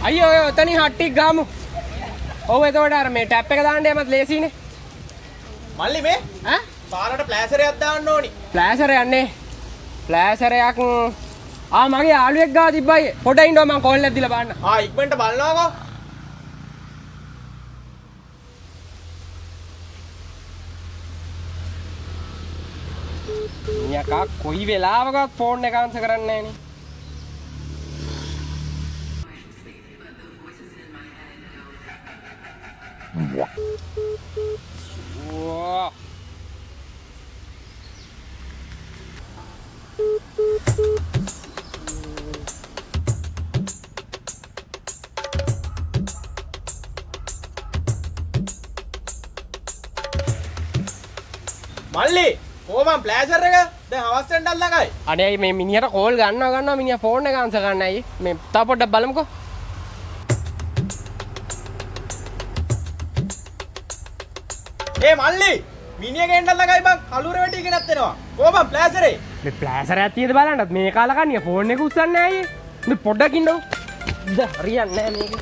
අයියෝ ඔය ඔතනින් හට්ටික් ගාමු. ඔව් එතකොට අර මේ ටැප් එක දාන්න යමත් ලේසියිනේ. මල්ලි මේ ඈ? පාරට ප්ලෑෂරයක් දාන්න ඕනි. ෆ්ලෑෂර් යන්නේ. ෆ්ලෑෂරයක් මගේ යාළුවෙක් ගාව තිබ්බයි. පොඩ ඉන්නවා මං කෝල් එකක් දීලා බලන්න. ඉක්මනට බලනවාකෝ. යකා කොයි වෙලාවකවත් ෆෝන් එක ආන්සර් කරන්නේ නැහනේ. Wow. මල්ලි කොහොමද ප්ලෑෂර් එක? දැන් හවස් වෙන්නත් ළඟයි. අනේ මේ මිනිහට කෝල් ගන්නවා මිනිහා ෆෝන් එක ආන්සර් කරන්න ඇයි? මේ තව පොඩ්ඩක් බලමුකෝ. මල්ලි මිනිහ ගෙන්නත් ළඟයි බං. කලුර වැටිගෙන නැත්තේනවා. කොහොමද ප්ලෑෂරේ? මේ ෆ්ලෑෂර් එකක් තියෙද බලන්නත් මේ කාලා කන්නේ ෆෝන් එක උස්සන්නේ නැහැ අයියේ. මේ පොඩ්ඩක් ඉන්නව. හරියන්නේ නැහැ මේක.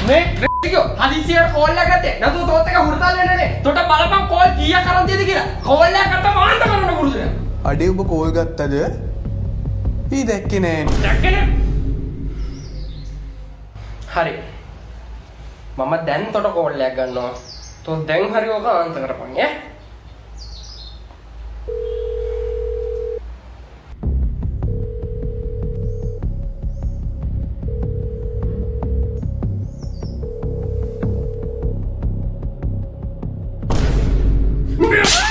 මේ රෙඩියෝ හදිසියට කෝල් එකක් ගත්තේ. නැතු තෝත් එක හුරතල් වෙන්නේ. තොට බලපන් කෝල් කීයක් කරන් තියද කියලා. කෝල් එකක් ගත්තා මාන්ත කරන්න පුරුදුනේ. අඩේ ඔබ කෝල් ගත්තද? ඊ දැක්කේ නෑනේ. දැක්කේ නෑ. හරි. මම දැන් තොට කෝල් එකක් ගන්නවා. තෝ දැන් හරි ඔක ආන්ත කරපන් ඈ. Yeah.